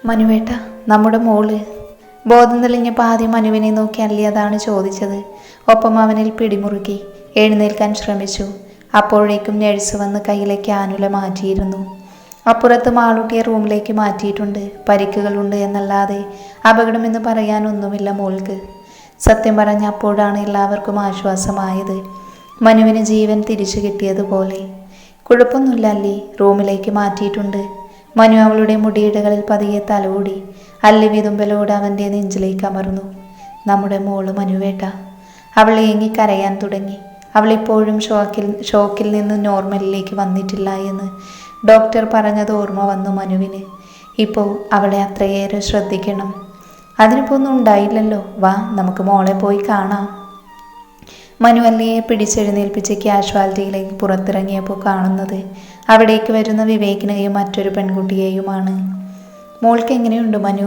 മനുവേട്ട, നമ്മുടെ മോള്. ബോധം തെളിഞ്ഞപ്പോൾ ആദ്യം മനുവിനെ നോക്കി അല്ലി അതാണ് ചോദിച്ചത്. ഒപ്പം അവനിൽ പിടിമുറുക്കി എഴുന്നേൽക്കാൻ ശ്രമിച്ചു. അപ്പോഴേക്കും നഴ്സ് വന്ന് കയ്യിലേക്ക് ആനുല മാറ്റിയിരുന്നു. അപ്പുറത്ത് മാളൂട്ടിയെ റൂമിലേക്ക് മാറ്റിയിട്ടുണ്ട്. പരിക്കുകളുണ്ട് എന്നല്ലാതെ അപകടമെന്ന് പറയാനൊന്നുമില്ല മോൾക്ക്. സത്യം പറഞ്ഞ അപ്പോഴാണ് എല്ലാവർക്കും ആശ്വാസമായത്. മനുവിന് ജീവൻ തിരിച്ചു കിട്ടിയതുപോലെ. കുഴപ്പമൊന്നുമില്ല അല്ലി, റൂമിലേക്ക് മാറ്റിയിട്ടുണ്ട്. മനു അവളുടെ മുടിയിടകളിൽ പതിയെ തലോടി. അല്ലി വിതുമ്പലോട് അവൻ്റെ നെഞ്ചിലേക്ക് അമർന്നു. നമ്മുടെ മോള് മനുവേട്ട. അവൾ ഏങ്ങി കരയാൻ തുടങ്ങി. അവളിപ്പോഴും ഷോക്കിൽ നിന്ന് നോർമലിലേക്ക് വന്നിട്ടില്ല എന്ന് ഡോക്ടർ പറഞ്ഞത് ഓർമ്മ വന്നു മനുവിന്. ഇപ്പോൾ അവളെ അത്രയേറെ ശ്രദ്ധിക്കണം. അതിനിപ്പോൾ ഒന്നും ഉണ്ടായില്ലല്ലോ. വാ, നമുക്ക് മോളെ പോയി കാണാം. മനു അല്ലിയെ പിടിച്ചെഴുന്നേൽപ്പിച്ച് ക്യാഷ്വാലിറ്റിയിലേക്ക് പുറത്തിറങ്ങിയപ്പോൾ കാണുന്നത് അവിടേക്ക് വരുന്ന വിവേകിനെയും മറ്റൊരു പെൺകുട്ടിയെയുമാണ്. മോൾക്ക് എങ്ങനെയുണ്ട് മനു?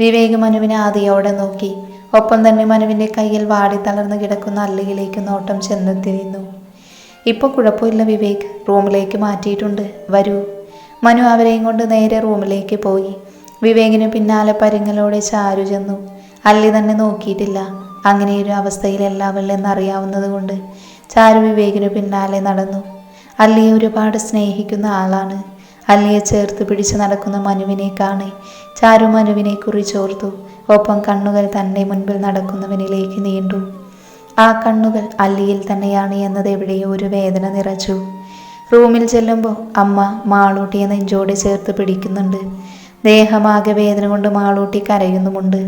വിവേക് മനുവിനെ ആദിയോടെ നോക്കി. ഒപ്പം തന്നെ മനുവിൻ്റെ കയ്യിൽ വാടി തളർന്നു കിടക്കുന്ന അല്ലിയിലേക്ക് നോട്ടം ചെന്നെത്തി നിന്നു. ഇപ്പോൾ കുഴപ്പമില്ല വിവേക്, റൂമിലേക്ക് മാറ്റിയിട്ടുണ്ട്, വരൂ. മനു അവരെയും കൊണ്ട് നേരെ റൂമിലേക്ക് പോയി. വിവേകിന് പിന്നാലെ പരിങ്ങലോടെ ചാരു ചെന്നു. അല്ലി തന്നെ നോക്കിയിട്ടില്ല. അങ്ങനെയൊരു അവസ്ഥയിൽ എല്ലാവരിലെന്നറിയാവുന്നത് കൊണ്ട് ചാരു വിവേകിന് പിന്നാലെ നടന്നു. അല്ലിയെ ഒരുപാട് സ്നേഹിക്കുന്ന ആളാണ്. അല്ലിയെ ചേർത്ത് പിടിച്ച് നടക്കുന്ന മനുവിനെ കാണി ചാരു മനുവിനെ കുറിച്ചോർത്തു. ഒപ്പം കണ്ണുകൾ തൻ്റെ മുൻപിൽ നടക്കുന്നവനിലേക്ക് നീണ്ടു. ആ കണ്ണുകൾ അല്ലിയിൽ തന്നെയാണ് എന്നത് എവിടെയോ ഒരു വേദന നിറച്ചു. റൂമിൽ ചെല്ലുമ്പോൾ അമ്മ മാളൂട്ടിയെ നെഞ്ചോടെ ചേർത്ത് പിടിക്കുന്നുണ്ട്. ദേഹമാകെ വേദന കൊണ്ട് മാളൂട്ടി കരയുന്നുമുണ്ട്.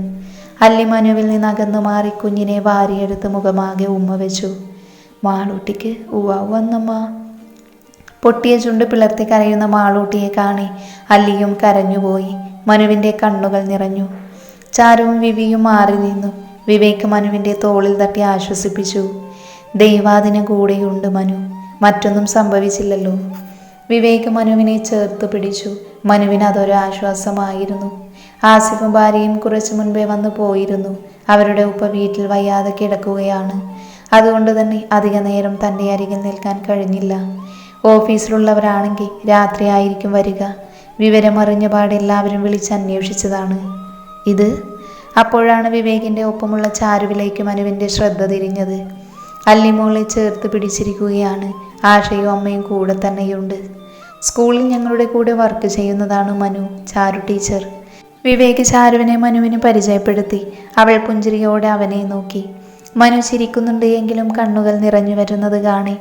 അല്ലി മനുവിൽ നിന്ന് അകന്നു മാറി കുഞ്ഞിനെ വാരിയെടുത്ത് മുഖമാകെ ഉമ്മ വെച്ചു. മാളൂട്ടിക്ക് വന്നമ്മ. പൊട്ടിയ ചുണ്ട് പിളർത്തി കരയുന്ന മാളൂട്ടിയെ കാണി അല്ലിയും കരഞ്ഞുപോയി. മനുവിൻ്റെ കണ്ണുകൾ നിറഞ്ഞു. ചാരുവും വിവിയും മാറി നിന്നു. വിവേക് മനുവിൻ്റെ തോളിൽ തട്ടി ആശ്വസിപ്പിച്ചു. ദൈവാദിനം കൂടെയുണ്ട് മനു, മറ്റൊന്നും സംഭവിച്ചില്ലല്ലോ. വിവേക് മനുവിനെ ചേർത്ത് പിടിച്ചു. മനുവിന് അതൊരു ആശ്വാസമായിരുന്നു. ആസിഫും ഭാര്യയും കുറച്ചു മുൻപേ വന്നു പോയിരുന്നു. അവരുടെ ഉപ്പ വീട്ടിൽ വയ്യാതെ കിടക്കുകയാണ്. അതുകൊണ്ട് തന്നെ അധിക നേരം തൻ്റെ അരികിൽ നിൽക്കാൻ കഴിഞ്ഞില്ല. ഓഫീസിലുള്ളവരാണെങ്കിൽ രാത്രിയായിരിക്കും വരിക. വിവരമറിഞ്ഞ പാടെ എല്ലാവരും വിളിച്ചന്വേഷിച്ചതാണ്. ഇത് അപ്പോഴാണ് വിവേകിൻ്റെ ഒപ്പമുള്ള ചാരുവിലേക്ക് മനുവിൻ്റെ ശ്രദ്ധ തിരിഞ്ഞത്. അല്ലിമോളെ ചേർത്ത് പിടിച്ചിരിക്കുകയാണ്. ആശയും അമ്മയും കൂടെ തന്നെയുണ്ട്. സ്കൂളിൽ ഞങ്ങളുടെ കൂടെ വർക്ക് ചെയ്യുന്നതാണ് മനു, ചാരു ടീച്ചർ. വിവേക് ചാരുവിനെ മനുവിന് പരിചയപ്പെടുത്തി. അവൾ പുഞ്ചിരിയോടെ അവനെ നോക്കി. മനു ചിരിക്കുന്നുണ്ട് എങ്കിലും കണ്ണുകൾ നിറഞ്ഞു വരുന്നത് കാണി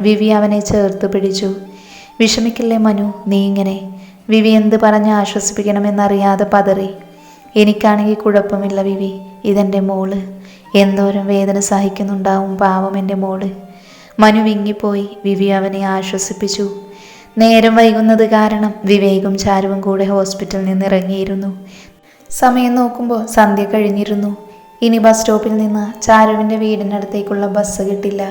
വിവി അവനെ ചേർത്ത് പിടിച്ചു. വിഷമിക്കില്ലേ മനു, നീ ഇങ്ങനെ? വിവി എന്ത് പറഞ്ഞ് ആശ്വസിപ്പിക്കണമെന്നറിയാതെ പതറി. എനിക്കാണെങ്കിൽ കുഴപ്പമില്ല വിവി, ഇതെൻ്റെ മോള്. എന്തോരം വേദന സഹിക്കുന്നുണ്ടാവും പാവം എൻ്റെ മോള്. മനു വിങ്ങിപ്പോയി. വിവി അവനെ ആശ്വസിപ്പിച്ചു. നേരം വൈകുന്നത് കാരണം വിവേകും ചാരുവും കൂടെ ഹോസ്പിറ്റലിൽ നിന്ന് ഇറങ്ങിയിരുന്നു. സമയം നോക്കുമ്പോൾ സന്ധ്യ കഴിഞ്ഞിരുന്നു. ഇനി ബസ് സ്റ്റോപ്പിൽ നിന്ന് ചാരുവിൻ്റെ വീടിനടുത്തേക്കുള്ള ബസ് കിട്ടില്ല.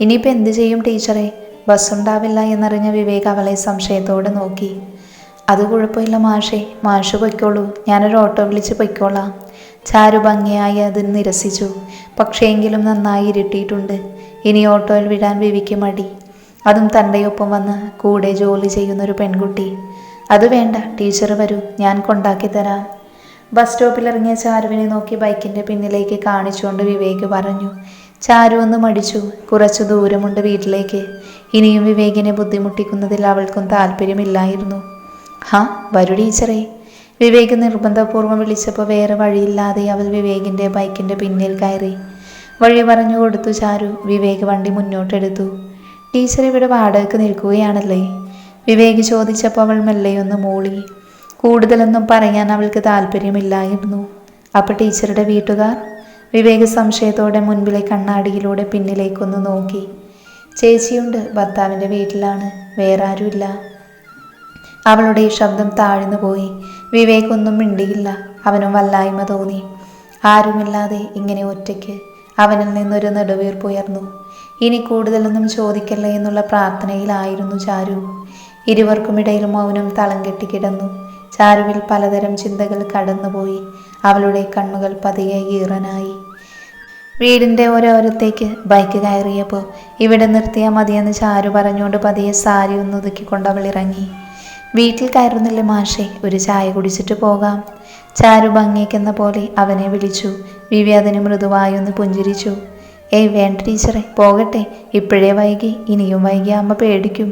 ഇനിയിപ്പോൾ എന്ത് ചെയ്യും ടീച്ചറെ? ബസ് ഉണ്ടാവില്ല എന്നറിഞ്ഞ വിവേക് അവളെ സംശയത്തോടെ നോക്കി. അത് കുഴപ്പമില്ല മാഷേ, മാഷ് പൊയ്ക്കോളൂ, ഞാനൊരു ഓട്ടോ വിളിച്ച് പൊയ്ക്കോളാം. ചാരു ഭംഗിയായി അത് നിരസിച്ചു. പക്ഷേ എങ്കിലും നന്നായി ഇരുട്ടിയിട്ടുണ്ട്. ഇനി ഓട്ടോയിൽ വിടാൻ വിവിക്ക് മടി. അതും തൻ്റെ ഒപ്പം വന്ന് കൂടെ ജോലി ചെയ്യുന്നൊരു പെൺകുട്ടി. അത് വേണ്ട ടീച്ചർ, വരൂ, ഞാൻ കൊണ്ടാക്കി തരാം. ബസ് സ്റ്റോപ്പിലിറങ്ങിയ ചാരുവിനെ നോക്കി ബൈക്കിൻ്റെ പിന്നിലേക്ക് കാണിച്ചുകൊണ്ട് വിവേക് പറഞ്ഞു. ചാരു ഒന്ന് മടിച്ചു. കുറച്ചു ദൂരമുണ്ട് വീട്ടിലേക്ക്. ഇനിയും വിവേകിനെ ബുദ്ധിമുട്ടിക്കുന്നതിൽ അവൾക്കും താല്പര്യമില്ലായിരുന്നു. വരൂ ടീച്ചറെ. വിവേക് നിർബന്ധപൂർവ്വം വിളിച്ചപ്പോൾ വേറെ വഴിയില്ലാതെ അവൾ വിവേകിൻ്റെ ബൈക്കിൻ്റെ പിന്നിൽ കയറി. വഴി പറഞ്ഞു കൊടുത്തു ചാരു. വിവേക് വണ്ടി മുന്നോട്ടെടുത്തു. ടീച്ചർ ഇവിടെ വാടകയ്ക്ക് നിൽക്കുകയാണല്ലേ? വിവേക് ചോദിച്ചപ്പോൾ അവൾ മെല്ലെയൊന്ന് മൂളി. കൂടുതലൊന്നും പറയാൻ അവൾക്ക് താല്പര്യമില്ലായിരുന്നു. അപ്പോൾ ടീച്ചറുടെ വീട്ടുകാർ? വിവേക് സംശയത്തോടെ മുൻപിലെ കണ്ണാടിയിലൂടെ പിന്നിലേക്കൊന്ന് നോക്കി. ചേച്ചിയുണ്ട്, ഭർത്താവിൻ്റെ വീട്ടിലാണ്, വേറെ ആരുമില്ല. അവളുടെ ശബ്ദം താഴ്ന്നു പോയി. വിവേക് ഒന്നും മിണ്ടിയില്ല. അവനും വല്ലായ്മ തോന്നി. ആരുമില്ലാതെ ഇങ്ങനെ ഒറ്റയ്ക്ക്. അവനിൽ നിന്നൊരു നെടുവീർപ്പുയർന്നു. ഇനി കൂടുതലൊന്നും ചോദിക്കല്ലേ എന്നുള്ള പ്രാർത്ഥനയിലായിരുന്നു ചാരു. ഇരുവർക്കുമിടയിൽ മൗനം തളം കെട്ടിക്കിടന്നു. ചാരുവിൽ പലതരം ചിന്തകൾ കടന്നുപോയി. അവളുടെ കണ്ണുകൾ പതിയെ ഈറനായി. വീടിൻ്റെ ഓരോരത്തേക്ക് ബൈക്ക് കയറിയപ്പോൾ ഇവിടെ നിർത്തിയാൽ മതിയെന്ന് ചാരു പറഞ്ഞുകൊണ്ട് പതിയെ സാരി ഒന്നൊതുക്കിക്കൊണ്ട് അവൾ ഇറങ്ങി. വീട്ടിൽ കയറുന്നില്ല മാഷേ, ഒരു ചായ കുടിച്ചിട്ട് പോകാം. ചാരു ഭംഗിക്കെന്ന പോലെ അവനെ വിളിച്ചു. വിവി അതിന് മൃദുവായൊന്ന് പുഞ്ചിരിച്ചു. ഏയ് വേണ്ട ടീച്ചറെ, പോകട്ടെ, ഇപ്പോഴേ വൈകി, ഇനിയും വൈകിയ അമ്മ പേടിക്കും.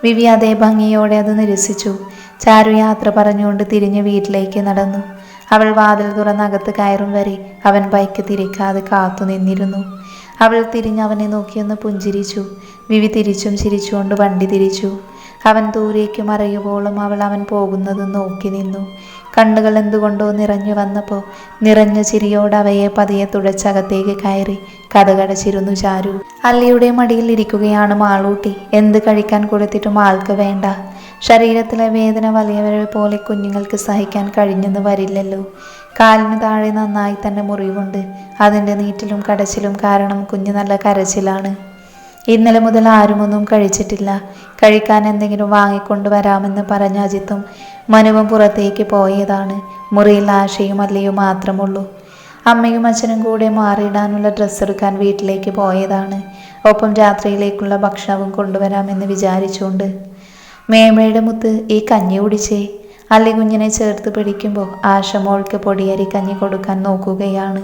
വിവി അതേ ഭംഗിയോടെ അത് നിരസിച്ചു. ചാരു യാത്ര പറഞ്ഞുകൊണ്ട് തിരിഞ്ഞ് വീട്ടിലേക്ക് നടന്നു. അവൾ വാതിൽ തുറന്നകത്ത് കയറും വരെ അവൻ ബൈക്ക് തിരിക്കാതെ കാത്തു നിന്നിരുന്നു. അവൾ തിരിഞ്ഞ് അവനെ നോക്കിയൊന്ന് പുഞ്ചിരിച്ചു. വിവി തിരിച്ചും ചിരിച്ചുകൊണ്ട് വണ്ടി തിരിച്ചു. അവൻ ദൂരേക്ക് മറയുവോളം അവൾ അവൻ പോകുന്നത് നോക്കി നിന്നു. കണ്ണുകൾ എന്തുകൊണ്ടോ നിറഞ്ഞു വന്നപ്പോൾ നിറഞ്ഞ ചിരിയോട് അവയെ പതിയെ തുടച്ചകത്തേക്ക് കയറി കഥകടച്ചിരുന്നു ചാരു. അല്ലിയുടെ മടിയിൽ ഇരിക്കുകയാണ് മാളൂട്ടി. എന്ത് കഴിക്കാൻ കൊടുത്തിട്ടും ആൾക്ക് വേണ്ട. ശരീരത്തിലെ വേദന വലിയവരെ പോലെ കുഞ്ഞുങ്ങൾക്ക് സഹിക്കാൻ കഴിഞ്ഞെന്ന് വരില്ലല്ലോ. കാലിന് താഴെ നന്നായി തന്നെ മുറിവുണ്ട്. അതിൻ്റെ നീറ്റിലും കടച്ചിലും കാരണം കുഞ്ഞ് നല്ല കരച്ചിലാണ്. ഇന്നലെ മുതൽ ആരുമൊന്നും കഴിച്ചിട്ടില്ല. കഴിക്കാൻ എന്തെങ്കിലും വാങ്ങിക്കൊണ്ട് വരാമെന്ന് പറഞ്ഞ അജിത്തും മനുവും പുറത്തേക്ക് പോയതാണ്. മുറിയിൽ ആശയും അല്ലയും മാത്രമുള്ളൂ. അമ്മയും അച്ഛനും കൂടെ മാറിയിടാനുള്ള ഡ്രസ്സ് എടുക്കാൻ വീട്ടിലേക്ക് പോയതാണ്. ഒപ്പം രാത്രിയിലേക്കുള്ള ഭക്ഷണവും കൊണ്ടുവരാമെന്ന് വിചാരിച്ചുകൊണ്ട്. മേമയുടെ മുത്ത്, ഈ കഞ്ഞി കുടിച്ചേ. അല്ലി കുഞ്ഞിനെ ചേർത്ത് പിടിക്കുമ്പോൾ ആശ മോൾക്ക് പൊടിയരി കഞ്ഞി കൊടുക്കാൻ നോക്കുകയാണ്.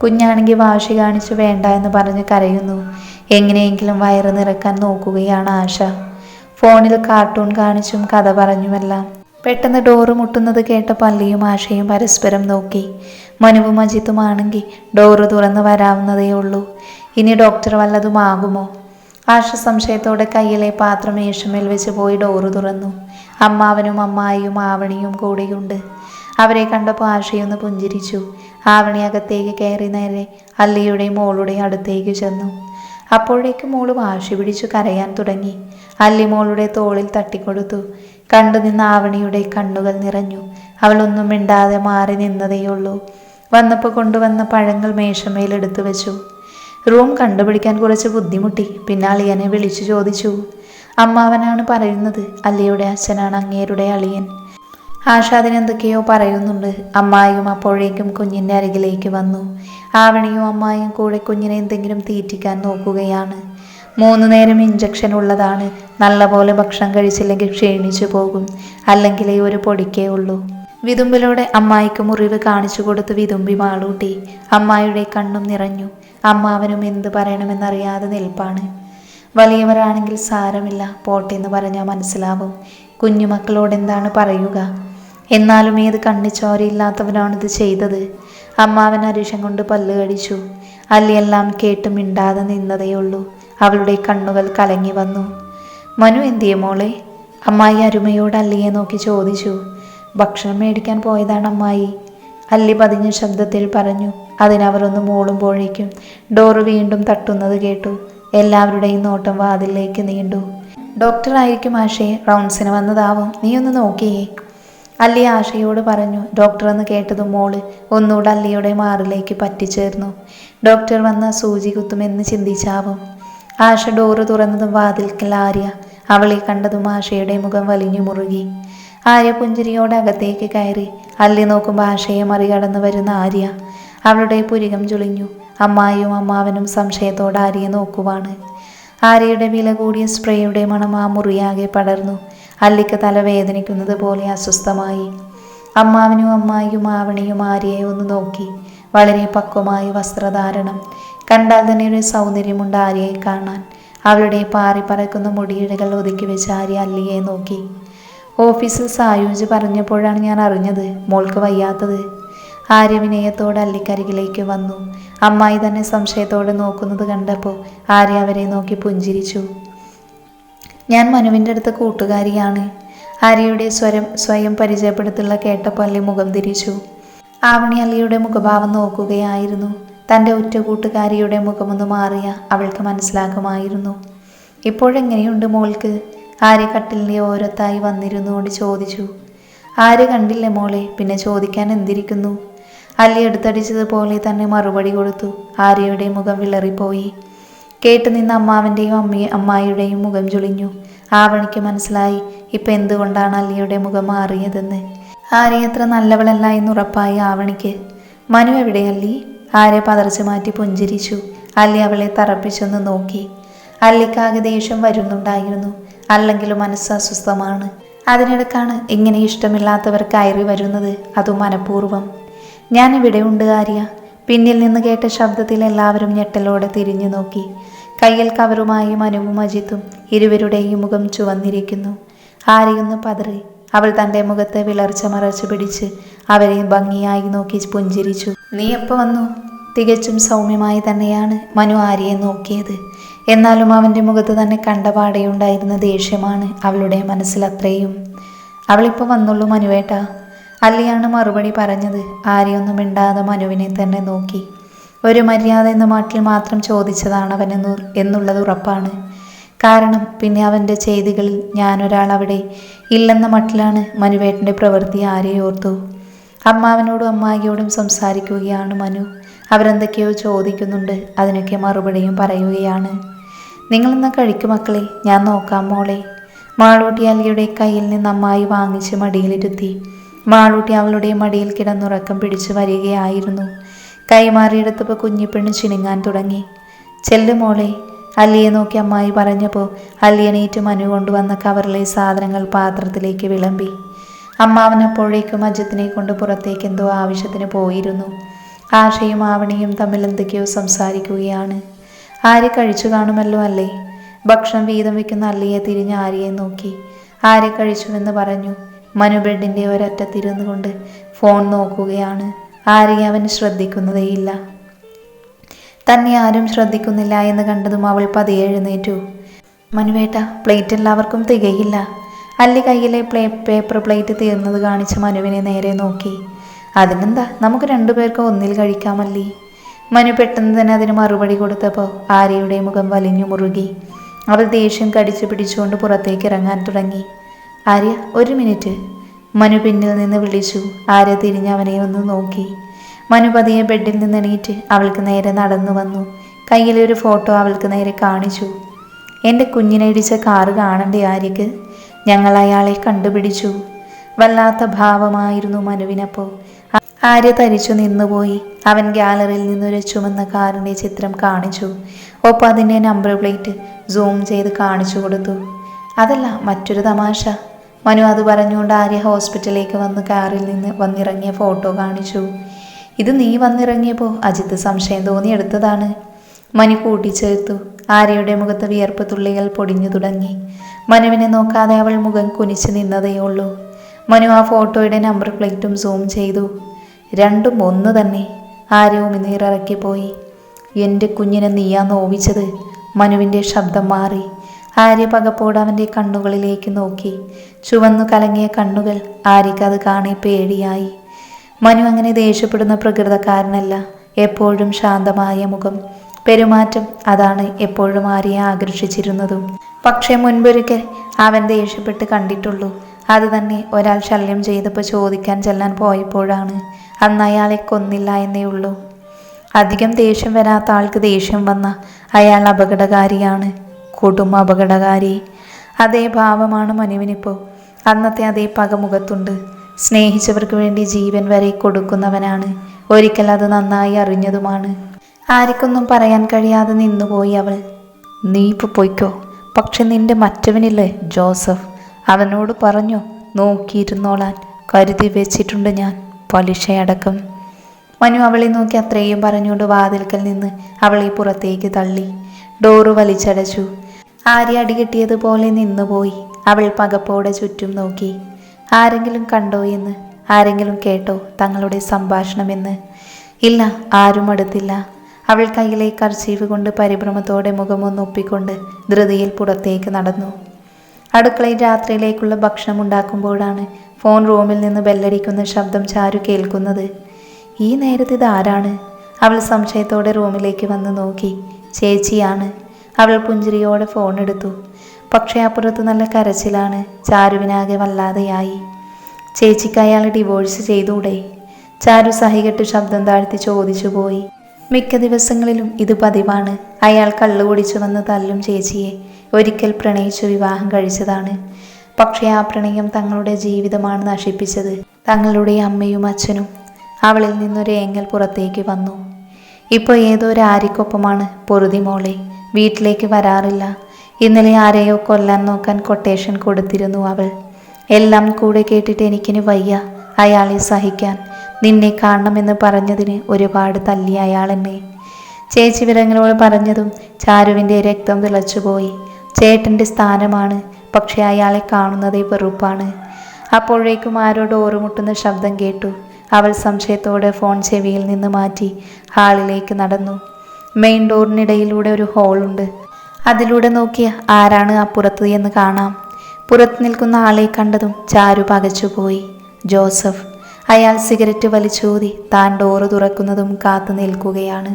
കുഞ്ഞാണെങ്കിൽ വാശി കാണിച്ചു വേണ്ട എന്ന് പറഞ്ഞ് കരയുന്നു. എങ്ങനെയെങ്കിലും വയറ് നിറക്കാൻ നോക്കുകയാണ് ആശ. ഫോണിൽ കാർട്ടൂൺ കാണിച്ചും കഥ പറഞ്ഞുമെല്ലാം. പെട്ടെന്ന് ഡോറ് മുട്ടുന്നത് കേട്ടപ്പോൾ അല്ലിയും ആശയും പരസ്പരം നോക്കി. മനുവും അജിത്തുമാണെങ്കിൽ ഡോറ് തുറന്ന് വരാവുന്നതേ ഉള്ളൂ. ഇനി ഡോക്ടർ വല്ലതുമാകുമോ? ആശ സംശയത്തോടെ കയ്യിലെ പാത്രം മേശമേൽ വെച്ച് പോയി ഡോറ് തുറന്നു. അമ്മാവനും അമ്മായിയും ആവണിയും കൂടെയുണ്ട്. അവരെ കണ്ടപ്പോൾ ആശയൊന്ന് പുഞ്ചിരിച്ചു. ആവണി അകത്തേക്ക് കയറി നേരെ അല്ലിയുടെ മോളുടെ അടുത്തേക്ക് ചെന്നു. അപ്പോഴേക്കും മോള് വാശി പിടിച്ചു കരയാൻ തുടങ്ങി. അല്ലി മോളുടെ തോളിൽ തട്ടിക്കൊടുത്തു. കണ്ടു നിന്ന ആവണിയുടെ കണ്ണുകൾ നിറഞ്ഞു. അവളൊന്നും മിണ്ടാതെ മാറി നിന്നതേയുള്ളൂ. വന്നപ്പോൾ കൊണ്ടുവന്ന പഴങ്ങൾ മേശമേൽ എടുത്തു വെച്ചു. റൂം കണ്ടുപിടിക്കാൻ കുറച്ച് ബുദ്ധിമുട്ടി. പിന്നെ അളിയനെ വിളിച്ചു ചോദിച്ചു. അമ്മാവനാണ് പറയുന്നത്. അല്ലിയുടെ അച്ഛനാണ് അങ്ങേരുടെ അളിയൻ. ആശാദിനെന്തൊക്കെയോ പറയുന്നുണ്ട്. അമ്മായിയും അപ്പോഴേക്കും കുഞ്ഞിൻ്റെ അരികിലേക്ക് വന്നു. ആവണിയും അമ്മായിയും കൂടെ കുഞ്ഞിനെ എന്തെങ്കിലും തീറ്റിക്കാൻ നോക്കുകയാണ്. 3 നേരം ഇഞ്ചക്ഷൻ ഉള്ളതാണ്. നല്ലപോലെ ഭക്ഷണം കഴിച്ചില്ലെങ്കിൽ ക്ഷീണിച്ചു പോകും. അല്ലെങ്കിൽ ഒരു പൊടിക്കേ ഉള്ളൂ. വിതുമ്പിലൂടെ അമ്മായിക്ക് മുറിവ് കാണിച്ചു കൊടുത്ത് വിതുമ്പി മാളൂട്ടി. അമ്മായിയുടെ കണ്ണും നിറഞ്ഞു. അമ്മാവനും എന്ത് പറയണമെന്നറിയാതെ നിൽപ്പാണ്. വലിയവരാണെങ്കിൽ സാരമില്ല, പോട്ടെന്ന് പറഞ്ഞാൽ മനസ്സിലാവും. കുഞ്ഞുമക്കളോട് എന്താണ് പറയുക? എന്നാലും ഏത് കണ്ണിച്ചോരയില്ലാത്തവനാണിത് ചെയ്തത്? അമ്മാവൻ അരിശം കൊണ്ട് പല്ല് കടിച്ചു. അല്ലിയെല്ലാം കേട്ട് മിണ്ടാതെ നിന്നതേയുള്ളൂ. അവളുടെ കണ്ണുകൾ കലങ്ങി വന്നു. മനു എന്തിയെ മോളെ? അമ്മായി അരുമയോട് അല്ലിയെ നോക്കി ചോദിച്ചു. ഭക്ഷണം മേടിക്കാൻ പോയതാണ് അമ്മായി, അല്ലി പതിഞ്ഞ ശബ്ദത്തിൽ പറഞ്ഞു. അതിനവരൊന്ന് മൂളുമ്പോഴേക്കും ഡോറ് വീണ്ടും തട്ടുന്നത് കേട്ടു. എല്ലാവരുടെയും നോട്ടം വാതിലേക്ക് നീണ്ടു. ഡോക്ടർ ആയിരിക്കും ആശയെ, റൗണ്ട്സിന് വന്നതാവും, നീ ഒന്ന് നോക്കിയേ, അല്ലി ആശയോട് പറഞ്ഞു. ഡോക്ടർ എന്ന് കേട്ടതും മോള് ഒന്നുകൂടെ അല്ലിയുടെ മാറിലേക്ക് പറ്റിച്ചേർന്നു. ഡോക്ടർ വന്ന സൂചി കുത്തുമെന്ന് ചിന്തിച്ചാവും. ആശ ഡോറ് തുറന്നതും വാതിൽക്കൽ ആര്യ. അവളെ കണ്ടതും ആശയുടെ മുഖം വലിഞ്ഞു മുറുകി. ആര്യ പുഞ്ചിരിയോടെ അകത്തേക്ക് കയറി. അല്ലി നോക്കുമ്പോൾ ആശയെ മറികടന്ന് വരുന്ന ആര്യ. അവളുടെ പുരികം ചുളിഞ്ഞു. അമ്മായിയും അമ്മാവനും സംശയത്തോടെ ആര്യയെ നോക്കുവാണ്. ആര്യയുടെ വില കൂടിയ സ്പ്രേയുടെ മണം ആ മുറിയാകെ പടർന്നു. അല്ലിക്ക് തലവേദനിക്കുന്നത് പോലെ അസ്വസ്ഥമായി. അമ്മാവനും അമ്മായിയും ആവണിയും ആര്യയെ ഒന്ന് നോക്കി. വളരെ പക്വമായ വസ്ത്രധാരണം. കണ്ടാൽ തന്നെ ഒരു സൗന്ദര്യമുണ്ട് ആര്യയെ കാണാൻ. അവളുടെ പാറി പറക്കുന്ന മുടിയിഴകൾ ഒതുക്കി വെച്ച് ആര്യ അല്ലിയെ നോക്കി. ഓഫീസിൽ സായൂജ് പറഞ്ഞപ്പോഴാണ് ഞാൻ അറിഞ്ഞത് മോൾക്ക് വയ്യാത്തത്. ആര്യ വിനയത്തോടെ അല്ലിക്കരികിലേക്ക് വന്നു. അമ്മായി തന്നെ സംശയത്തോടെ നോക്കുന്നത് കണ്ടപ്പോൾ ആര്യ അവരെ നോക്കി പുഞ്ചിരിച്ചു. ഞാൻ മനുവിൻ്റെ അടുത്ത കൂട്ടുകാരിയാണ്. ആര്യയുടെ സ്വയം പരിചയപ്പെടുത്തുള്ള കേട്ടപ്പോൾ അല്ലി മുഖം തിരിച്ചു. ആവണി അല്ലിയുടെ മുഖഭാവം നോക്കുകയായിരുന്നു. തൻ്റെ ഒറ്റ കൂട്ടുകാരിയുടെ മുഖമൊന്ന് മാറിയ അവൾക്ക് മനസ്സിലാക്കുമായിരുന്നു. ഇപ്പോഴെങ്ങനെയുണ്ട് മോൾക്ക്? ആര്യ കട്ടിലിൻ്റെ ഓരത്തായി വന്നിരുന്നുകൊണ്ട് ചോദിച്ചു. ആര്യ കണ്ടില്ലേ മോളെ, പിന്നെ ചോദിക്കാൻ എന്തിരിക്കുന്നു? അല്ലി എടുത്തടിച്ചതുപോലെ തന്നെ മറുപടി കൊടുത്തു. ആര്യയുടെ മുഖം വിളറിപ്പോയി. കേട്ടു നിന്ന് അമ്മാവൻ്റെയും അമ്മായിയുടെയും മുഖം ചുളിഞ്ഞു. ആവണിക്ക് മനസ്സിലായി ഇപ്പം എന്തുകൊണ്ടാണ് അല്ലിയുടെ മുഖം മാറിയതെന്ന്. ആര്യ അത്ര നല്ലവളല്ല എന്നുറപ്പായി ആവണിക്ക്. മനു എവിടെ അല്ലി? ആര്യ പതർച്ചു മാറ്റി പുഞ്ചിരിച്ചു. അല്ലി അവളെ തറപ്പിച്ചൊന്ന് നോക്കി. അല്ലിക്കാകെ ദേഷ്യം വരുന്നുണ്ടായിരുന്നു. അല്ലെങ്കിലും മനസ്സ് അസ്വസ്ഥമാണ്. അതിനിടക്കാണ് ഇങ്ങനെ ഇഷ്ടമില്ലാത്തവർ കയറി വരുന്നത്, അതും മനഃപൂർവ്വം. ഞാനിവിടെ ഉണ്ട് ആര്യ. പിന്നിൽ നിന്ന് കേട്ട ശബ്ദത്തിൽ എല്ലാവരും ഞെട്ടലോടെ തിരിഞ്ഞു നോക്കി. കയ്യിൽ കവറുമായി മനുവും അജിത്തും. ഇരുവരുടെയും മുഖം ചുവന്നിരിക്കുന്നു. ആര്യയൊന്ന് പതറി. അവൾ തൻ്റെ മുഖത്തെ വിളർച്ച മറച്ചു പിടിച്ച് അവരെ ഭംഗിയായി നോക്കി പുഞ്ചിരിച്ചു. നീ എപ്പോൾ വന്നു? തികച്ചും സൗമ്യമായി തന്നെയാണ് മനു ആര്യയെ നോക്കിയത്. എന്നാലും അവൻ്റെ മുഖത്ത് തന്നെ കണ്ടപാടെയുണ്ടായിരുന്ന ദേഷ്യമാണ് അവളുടെ മനസ്സിലത്രയും. അവളിപ്പോൾ വന്നുള്ളൂ മനുവേട്ട. അല്ലിയാണ് മറുപടി പറഞ്ഞത്. ആര്യയൊന്നും മിണ്ടാതെ മനുവിനെ തന്നെ നോക്കി. ഒരു മര്യാദ എന്ന മട്ടിൽ മാത്രം ചോദിച്ചതാണ് അവൻ എന്നുള്ളത് ഉറപ്പാണ്. കാരണം പിന്നെ അവൻ്റെ ചെയ്തികളിൽ ഞാനൊരാൾ അവിടെ ഇല്ലെന്ന മട്ടിലാണ് മനുവേട്ടൻ്റെ പ്രവൃത്തി. ആര്യയോർത്തു. അമ്മാവനോടും അമ്മായിയോടും സംസാരിക്കുകയാണ് മനു. അവരെന്തൊക്കെയോ ചോദിക്കുന്നുണ്ട്. അതിനൊക്കെ മറുപടിയും പറയുകയാണ്. നിങ്ങളെന്നാ കഴിക്കും മക്കളെ, ഞാൻ നോക്കാം മോളെ. മാളൂട്ടി അല്ലിയുടെ കയ്യിൽ നിന്ന് അമ്മായി വാങ്ങിച്ച് മടിയിലിരുത്തി. മാളൂട്ടി അവളുടെ മടിയിൽ കിടന്നുറക്കം പിടിച്ചു വരികയായിരുന്നു. കൈമാറിയെടുത്തപ്പോൾ കുഞ്ഞിപ്പെണ്ണ് ചിണുങ്ങാൻ തുടങ്ങി. ചെല്ലു മോളെ, അല്ലിയെ നോക്കി അമ്മായി പറഞ്ഞപ്പോൾ അല്ലി എണീറ്റ് മനു കൊണ്ടുവന്ന കവറിലെ സാധനങ്ങൾ പാത്രത്തിലേക്ക് വിളമ്പി. അമ്മാവനപ്പോഴേക്കും അജിത്തിനെ കൊണ്ട് പുറത്തേക്ക് എന്തോ ആവശ്യത്തിന് പോയിരുന്നു. ആശയും ആവണിയും തമ്മിൽ എന്തൊക്കെയോ സംസാരിക്കുകയാണ്. ആര്യ കഴിച്ചു കാണുമല്ലോ അല്ലേ? ഭക്ഷണം വീതം വയ്ക്കുന്ന അല്ലിയെ തിരിഞ്ഞ് ആര്യയെ നോക്കി. ആര്യ കഴിച്ചുവെന്ന് പറഞ്ഞു. മനു ബെഡിൻ്റെ ഒരറ്റത്തിരുന്നു കൊണ്ട് ഫോൺ നോക്കുകയാണ്. ആര്യ അവന് ശ്രദ്ധിക്കുന്നതേയില്ല. തന്നെ ആരും ശ്രദ്ധിക്കുന്നില്ല എന്ന് കണ്ടതും അവൾ പതിയെ എഴുന്നേറ്റു. മനുവേട്ട, പ്ലേറ്റ് എല്ലാവർക്കും തികയില്ല. അല്ലി കയ്യിലെ പേപ്പർ പ്ലേറ്റ് തീർന്നത് കാണിച്ച് മനുവിനെ നേരെ നോക്കി. അതിനെന്താ, നമുക്ക് രണ്ടുപേർക്ക് ഒന്നിൽ കഴിക്കാമല്ലി. മനു പെട്ടെന്ന് തന്നെ അതിന് മറുപടി കൊടുത്തപ്പോൾ ആര്യയുടെ മുഖം വലിഞ്ഞു മുറുകി. അവൾ ദേഷ്യം കടിച്ചു പിടിച്ചുകൊണ്ട് പുറത്തേക്ക് ഇറങ്ങാൻ തുടങ്ങി. ആര്യ, ഒരു മിനിറ്റ്, മനു പിന്നിൽ നിന്ന് വിളിച്ചു. ആര്യ തിരിഞ്ഞ് അവനെ ഒന്ന് നോക്കി. മനു പതിയെ ബെഡിൽ നിന്ന് എണീറ്റ് അവൾക്ക് നേരെ നടന്നു വന്നു. കയ്യിലൊരു ഫോട്ടോ അവൾക്ക് നേരെ കാണിച്ചു. എൻ്റെ കുഞ്ഞിനെ ഇടിച്ച കാറ് കാണണ്ടേ ആര്യക്ക്? ഞങ്ങൾ അയാളെ കണ്ടുപിടിച്ചു. വല്ലാത്ത ഭാവമായിരുന്നു മനുവിനപ്പോൾ. ആര്യ തരിച്ചു നിന്നുപോയി. അവൻ ഗ്യാലറിയിൽ നിന്നൊരു ചുമന്ന കാറിൻ്റെ ചിത്രം കാണിച്ചു. ഒപ്പം അതിൻ്റെ നമ്പർ പ്ലേറ്റ് സൂം ചെയ്ത് കാണിച്ചു കൊടുത്തു. അതല്ല, മറ്റൊരു തമാശ. മനു അത് പറഞ്ഞുകൊണ്ട് ആര്യ ഹോസ്പിറ്റലിലേക്ക് വന്ന് കാറിൽ നിന്ന് വന്നിറങ്ങിയ ഫോട്ടോ കാണിച്ചു. ഇത് നീ വന്നിറങ്ങിയപ്പോൾ അജിത്ത് സംശയം തോന്നി എടുത്തതാണ്. മനു കൂട്ടിച്ചേർത്തു. ആര്യയുടെ മുഖത്ത് വിയർപ്പ് തുള്ളികൾ പൊടിഞ്ഞു തുടങ്ങി. മനുവിനെ നോക്കാതെ അവൾ മുഖം കുനിച്ച് നിന്നതേയുള്ളൂ. മനു ആ ഫോട്ടോയുടെ നമ്പർ പ്ലേറ്റും സൂം ചെയ്തു. രണ്ടും ഒന്ന് തന്നെ. ആര്യ ഉമിനീറിറക്കിപ്പോയി. എൻ്റെ കുഞ്ഞിനെ നീയാ നോവിച്ചത്. മനുവിൻ്റെ ശബ്ദം മാറി. ആര്യ പകപ്പോട് അവൻ്റെ കണ്ണുകളിലേക്ക് നോക്കി. ചുവന്നു കലങ്ങിയ കണ്ണുകൾ. ആര്യക്കത് കാണെ പേടിയായി. മനു അങ്ങനെ ദേഷ്യപ്പെടുന്ന പ്രകൃതക്കാരനല്ല. എപ്പോഴും ശാന്തമായ മുഖം, പെരുമാറ്റം, അതാണ് എപ്പോഴും ആര്യയെ ആകർഷിച്ചിരുന്നതും. പക്ഷേ മുൻപൊരിക്കൽ അവൻ ദേഷ്യപ്പെട്ട് കണ്ടിട്ടുള്ളൂ. അത് തന്നെ ഒരാൾ ശല്യം ചെയ്തപ്പോൾ ചോദിക്കാൻ ചെല്ലാൻ പോയപ്പോഴാണ്. അന്ന് അയാളെ കൊന്നില്ല എന്നേ ഉള്ളൂ. അധികം ദേഷ്യം വരാത്ത ആൾക്ക് ദേഷ്യം വന്ന അയാൾ അപകടകാരിയാണ്, കൊടും അപകടകാരി. അതേ ഭാവമാണ് മനുവിനിപ്പോൾ. അന്നത്തെ അതേ പകമുഖത്തുണ്ട്. സ്നേഹിച്ചവർക്ക് വേണ്ടി ജീവൻ വരെ കൊടുക്കുന്നവനാണ്. ഒരിക്കൽ അത് നന്നായി അറിഞ്ഞതുമാണ്. ആർക്കൊന്നും പറയാൻ കഴിയാതെ നിന്നുപോയി അവൾ. നീ ഇപ്പോൾ പോയിക്കോ, പക്ഷെ നിന്റെ മറ്റവനില്ലേ ജോസഫ്, അവനോട് പറഞ്ഞോ നോക്കിയിരുന്നോളാൻ. കരുതി വെച്ചിട്ടുണ്ട് ഞാൻ, പലിശയടക്കം. മനു അവളെ നോക്കി അത്രയും പറഞ്ഞുകൊണ്ട് വാതിൽക്കൽ നിന്ന് അവളെ പുറത്തേക്ക് തള്ളി. ഡോറ് വലിച്ചടച്ചു. ആര്യ അടികിട്ടിയതുപോലെ നിന്നുപോയി. അവൾ പകപ്പോടെ ചുറ്റും നോക്കി. ആരെങ്കിലും കണ്ടോ എന്ന്, ആരെങ്കിലും കേട്ടോ തങ്ങളുടെ സംഭാഷണമെന്ന്? ഇല്ല, ആരും അടുത്തില്ല. അവൾ കയ്യിലെ കർച്ചീഫ് കൊണ്ട് പരിഭ്രമത്തോടെ മുഖമൊന്നൊപ്പിക്കൊണ്ട് ധൃതിയിൽ പുറത്തേക്ക് നടന്നു. അടുക്കളയിൽ രാത്രിയിലേക്കുള്ള ഭക്ഷണം ഉണ്ടാക്കുമ്പോഴാണ് ഫോൺ റൂമിൽ നിന്ന് ബെല്ലടിക്കുന്ന ശബ്ദം ചാരു കേൾക്കുന്നത്. ഈ നേരത്ത് ഇതാരാണ്? അവൾ സംശയത്തോടെ റൂമിലേക്ക് വന്ന് നോക്കി. ചേച്ചിയാണ്. അവൾ പുഞ്ചിരിയോടെ ഫോൺ എടുത്തു. പക്ഷേ അപ്പുറത്ത് നല്ല കരച്ചിലാണ്. ചാരുവിനാകെ വല്ലാതെയായി. ചേച്ചിക്ക് അയാൾ ഡിവോഴ്സ് ചെയ്തൂടെ? ചാരു സഹികെട്ട് ശബ്ദം താഴ്ത്തി ചോദിച്ചു പോയി. മിക്ക ദിവസങ്ങളിലും ഇത് പതിവാണ്. അയാൾ കള്ളു കുടിച്ചു വന്ന് തല്ലും ചേച്ചിയെ. ഒരിക്കൽ പ്രണയിച്ചു വിവാഹം കഴിച്ചതാണ്. പക്ഷേ ആ പ്രണയം തങ്ങളുടെ ജീവിതമാണ് നശിപ്പിച്ചത്. തങ്ങളുടെ അമ്മയും അച്ഛനും. അവളിൽ നിന്നൊരു ഏങ്ങൽ പുറത്തേക്ക് വന്നു. ഇപ്പോൾ ഏതോ ഒരു ആര്യക്കൊപ്പമാണ് പൊറുതി മോളെ. വീട്ടിലേക്ക് വരാറില്ല. ഇന്നലെ ആരെയോ കൊല്ലാൻ നോക്കാൻ കൊട്ടേഷൻ കൊടുത്തിരുന്നു അവൾ. എല്ലാം കൂടെ കേട്ടിട്ട് എനിക്കിന് വയ്യ അയാളെ സഹിക്കാൻ. നിന്നെ കാണണമെന്ന് പറഞ്ഞതിന് ഒരുപാട് തല്ലി അയാൾ എന്നെ. ചേച്ചി വിവരങ്ങളോട് പറഞ്ഞതും ചാരുവിൻ്റെ രക്തം തിളച്ചുപോയി. ചേട്ടൻ്റെ സ്ഥാനമാണ്, പക്ഷെ അയാളെ കാണുന്നതേ വെറുപ്പാണ്. അപ്പോഴേക്കും ആരോ ഡോറ് മുട്ടുന്ന ശബ്ദം കേട്ടു. അവൾ സംശയത്തോടെ ഫോൺ ചെവിയിൽ നിന്ന് മാറ്റി ഹാളിലേക്ക് നടന്നു. മെയിൻ ഡോറിനിടയിലൂടെ ഒരു ഹോളുണ്ട്. അതിലൂടെ നോക്കിയ ആരാണ് അപ്പുറത്ത് എന്ന് കാണാം. പുറത്ത് നിൽക്കുന്ന ആളെ കണ്ടതും ചാരു പകച്ചുപോയി. ജോസഫ്. അയാൾ സിഗരറ്റ് വലിച്ചൂതി താൻ ഡോറ് തുറക്കുന്നതും കാത്തു നിൽക്കുകയാണ്.